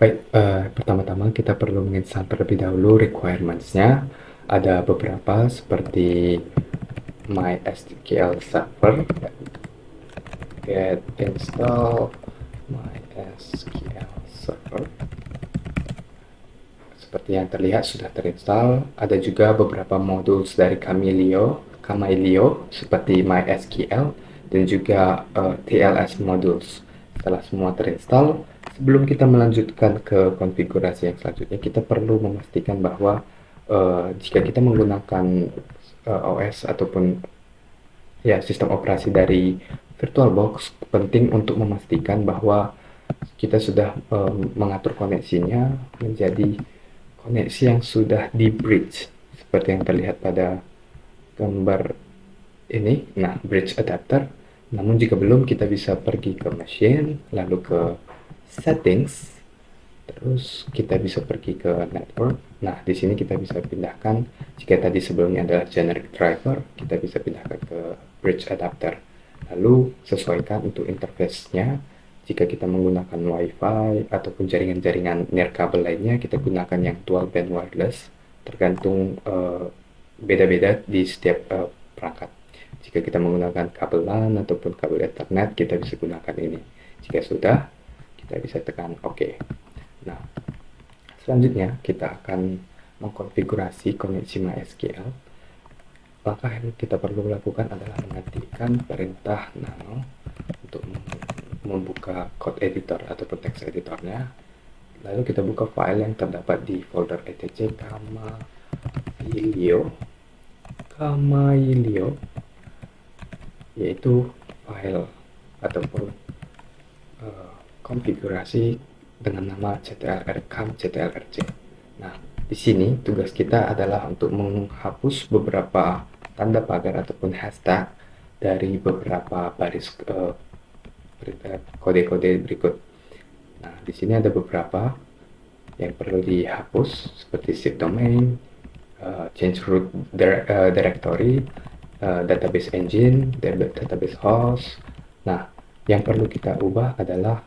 Baik, pertama-tama kita perlu menginstal terlebih dahulu requirements-nya. Ada beberapa seperti MySQL Server, get install MySQL Server. Seperti yang terlihat sudah terinstall. Ada juga beberapa modul dari Kamailio seperti MySQL dan juga TLS modules. Setelah semua terinstall, sebelum kita melanjutkan ke konfigurasi yang selanjutnya, kita perlu memastikan bahwa jika kita menggunakan OS ataupun ya sistem operasi dari VirtualBox, penting untuk memastikan bahwa kita sudah mengatur koneksinya menjadi koneksi yang sudah di bridge seperti yang terlihat pada gambar ini. Nah, bridge adapter. Namun jika belum, kita bisa pergi ke machine, lalu ke settings, terus kita bisa pergi ke network. Nah, di sini kita bisa pindahkan, jika tadi sebelumnya adalah generic driver, kita bisa pindahkan ke bridge adapter. Lalu sesuaikan untuk interface-nya. Jika kita menggunakan WiFi ataupun jaringan-jaringan nirkabel lainnya, kita gunakan yang dual band wireless, tergantung beda-beda di setiap perangkat. Jika kita menggunakan kabel LAN ataupun kabel Ethernet, kita bisa gunakan ini. Jika sudah, kita bisa tekan OK. Nah, selanjutnya kita akan mengkonfigurasi koneksi MySQL. Langkah yang kita perlu lakukan adalah mengetikkan perintah nano untuk membuka code editor ataupun text editornya. Lalu kita buka file yang terdapat di folder etc Kamailio, yaitu file ataupun konfigurasi dengan nama ctlrc. Nah, di sini tugas kita adalah untuk menghapus beberapa tanda pagar ataupun hashtag dari beberapa baris kode-kode berikut. Nah, di sini ada beberapa yang perlu dihapus seperti subdomain, change root directory, database engine, database host. Nah, yang perlu kita ubah adalah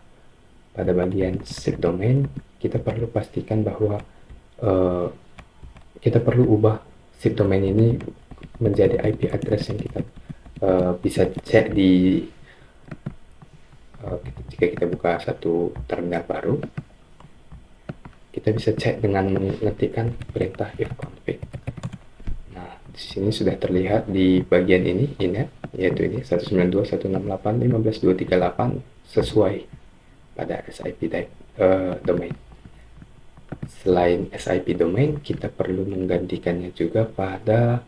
pada bagian subdomain, kita perlu pastikan bahwa kita perlu ubah subdomain ini menjadi IP address yang kita bisa cek di jika kita buka satu terminal baru, kita bisa cek dengan mengetikkan perintah ifconfig. Nah, di sini sudah terlihat di bagian ini inet, yaitu ini 192.168.15.238 sesuai pada SIP domain. Selain SIP domain, kita perlu menggantikannya juga pada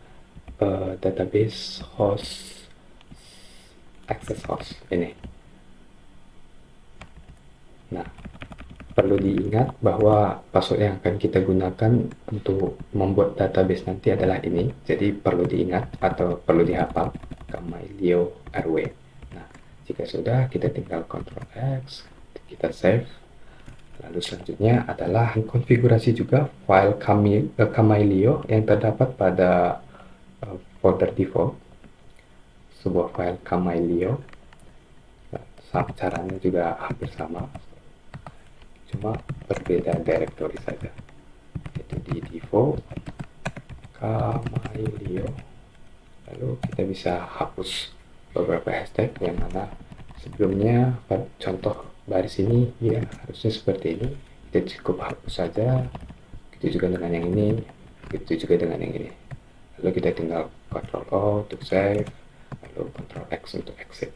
database host, access host ini. Nah, perlu diingat bahwa password yang akan kita gunakan untuk membuat database nanti adalah ini. Jadi perlu diingat atau perlu dihafal, Kamailio RW. Nah, jika sudah, kita tinggal Ctrl X, kita save. Lalu selanjutnya adalah konfigurasi juga file Kamailio yang terdapat pada folder default. Sebuah file Kamailio. Caranya juga hampir sama, cuma berbeda directory saja. Itu di default Kamailio. Lalu kita bisa hapus beberapa hashtag yang mana sebelumnya contoh baris ini ya harusnya seperti ini. Kita cukup hapus saja. Begitu juga dengan yang ini, begitu juga dengan yang ini. Lalu kita tinggal Ctrl O untuk save, lalu Ctrl X untuk exit.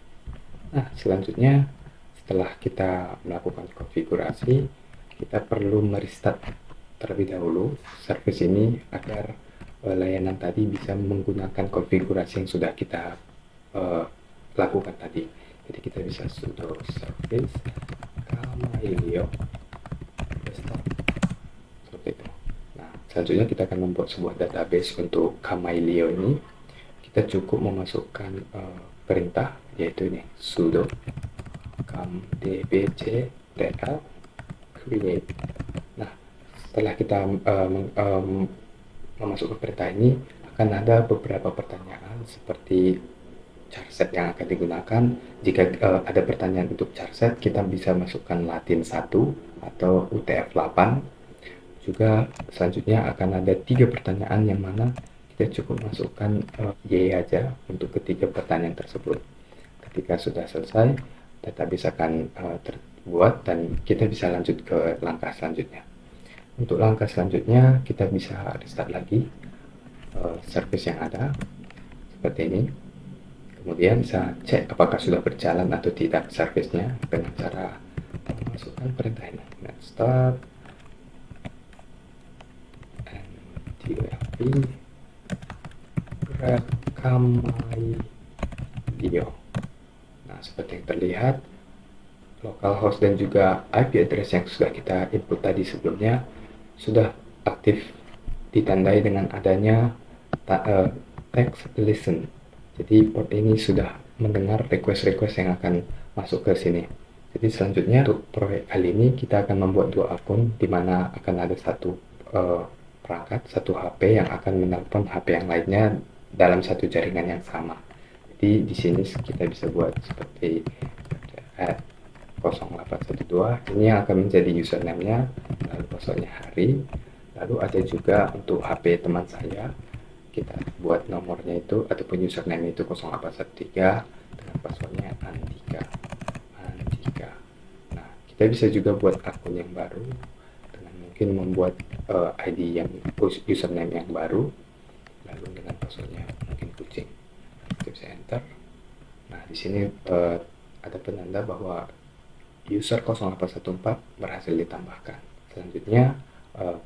Nah, selanjutnya setelah kita melakukan konfigurasi, kita perlu merestart terlebih dahulu service ini agar layanan tadi bisa menggunakan konfigurasi yang sudah kita lakukan tadi. Jadi kita bisa sudo service Kamailio restart seperti itu. Nah, selanjutnya kita akan membuat sebuah database untuk Kamailio ini. Kita cukup memasukkan perintah, yaitu ini sudo dbctl create. Nah, setelah kita memasukkan perintah ini, akan ada beberapa pertanyaan seperti charset yang akan digunakan. Jika ada pertanyaan untuk charset, kita bisa masukkan Latin 1 atau UTF-8. Juga selanjutnya akan ada 3 pertanyaan yang mana kita cukup masukkan Y aja untuk ketiga pertanyaan tersebut. Ketika sudah selesai, database akan terbuat dan kita bisa lanjut ke langkah selanjutnya. Untuk langkah selanjutnya, kita bisa restart lagi service yang ada seperti ini. Kemudian bisa cek apakah sudah berjalan atau tidak servicenya dengan cara memasukkan perintah ini. Let's start TLP rekam video. Nah, seperti yang terlihat, localhost dan juga IP address yang sudah kita input tadi sebelumnya sudah aktif, ditandai dengan adanya text listen. Jadi port ini sudah mendengar request-request yang akan masuk ke sini. Jadi selanjutnya untuk proyek kali ini kita akan membuat 2 akun, di mana akan ada satu perangkat, satu HP yang akan menelpon HP yang lainnya dalam satu jaringan yang sama. Jadi di sini kita bisa buat seperti 0812, ini yang akan menjadi username-nya, lalu passwordnya hari. Lalu ada juga untuk HP teman saya, kita buat nomornya itu ataupun username itu 0813 dengan passwordnya Andika. Nah, kita bisa juga buat akun yang baru dengan mungkin membuat ID yang username yang baru, lalu dengan passwordnya mungkin kucing. Kita bisa enter. Nah, di sini ada penanda bahwa user 0814 berhasil ditambahkan. Selanjutnya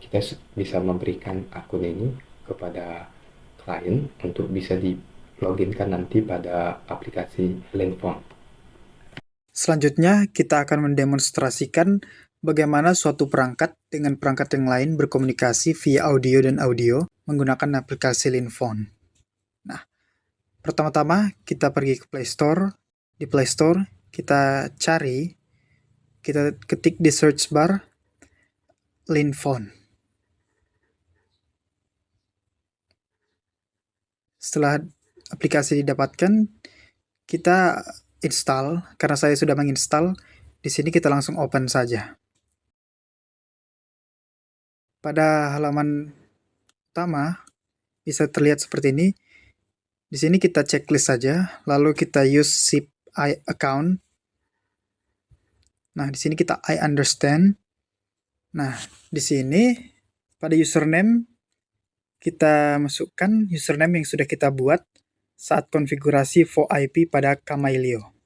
kita bisa memberikan akun ini kepada klien untuk bisa di loginkan nanti pada aplikasi Linphone. Selanjutnya kita akan mendemonstrasikan bagaimana suatu perangkat dengan perangkat yang lain berkomunikasi via audio dan audio menggunakan aplikasi Linphone. Nah, pertama-tama kita pergi ke Play Store. Di Play Store kita ketik di search bar Linphone. Setelah aplikasi didapatkan, kita install. Karena saya sudah menginstal, di sini kita langsung open saja. Pada halaman utama bisa terlihat seperti ini. Di sini kita checklist saja, lalu kita use zip account. Nah, di sini kita I understand. Nah, di sini pada username kita masukkan username yang sudah kita buat saat konfigurasi VoIP pada Kamailio.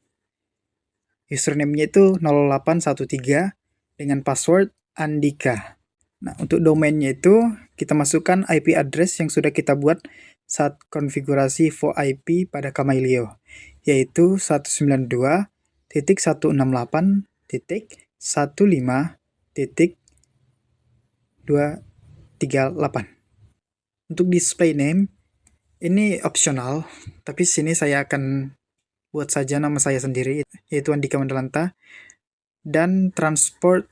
Username-nya itu 0813 dengan password Andika. Nah, untuk domainnya itu kita masukkan IP address yang sudah kita buat saat konfigurasi VoIP pada Kamailio, yaitu 192.168.15.238. Untuk display name, ini opsional, tapi sini saya akan buat saja nama saya sendiri, yaitu Andika Mandalanta, dan transport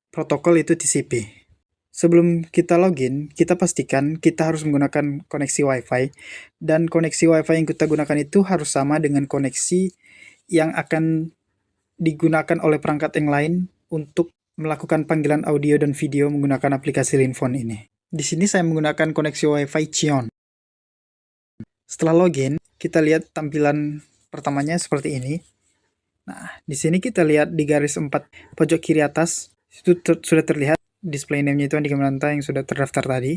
protokol itu TCP. Sebelum kita login, kita pastikan kita harus menggunakan koneksi Wi-Fi, dan koneksi Wi-Fi yang kita gunakan itu harus sama dengan koneksi yang akan digunakan oleh perangkat yang lain untuk melakukan panggilan audio dan video menggunakan aplikasi Linphone ini. Di sini saya menggunakan koneksi Wi-Fi Cion. Setelah login, kita lihat tampilan pertamanya seperti ini. Nah, di sini kita lihat di garis 4 pojok kiri atas, itu sudah terlihat display name-nya itu Andika Mandalanta yang sudah terdaftar tadi.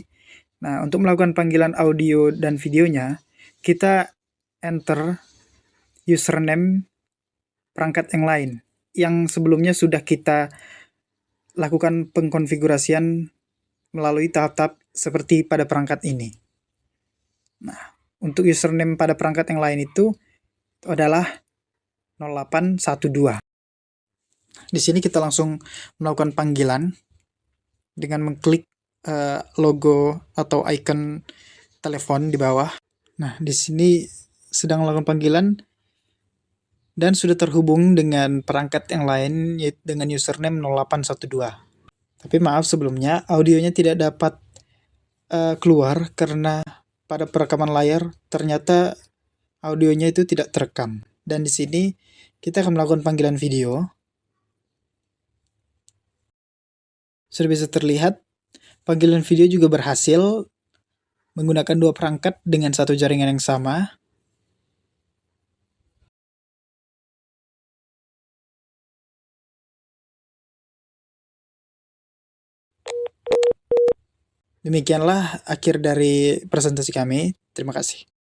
Nah, untuk melakukan panggilan audio dan videonya, kita enter username perangkat yang lain, yang sebelumnya sudah kita lakukan pengkonfigurasian melalui tahap-tahap seperti pada perangkat ini. Nah, untuk username pada perangkat yang lain itu adalah 0812. Di sini kita langsung melakukan panggilan dengan mengklik logo atau icon telepon di bawah. Nah, di sini sedang melakukan panggilan dan sudah terhubung dengan perangkat yang lain yaitu dengan username 0812. Tapi maaf sebelumnya, audionya tidak dapat keluar karena pada perekaman layar ternyata audionya itu tidak terekam. Dan di sini kita akan melakukan panggilan video. Sudah bisa terlihat, panggilan video juga berhasil menggunakan 2 perangkat dengan satu jaringan yang sama. Demikianlah akhir dari presentasi kami. Terima kasih.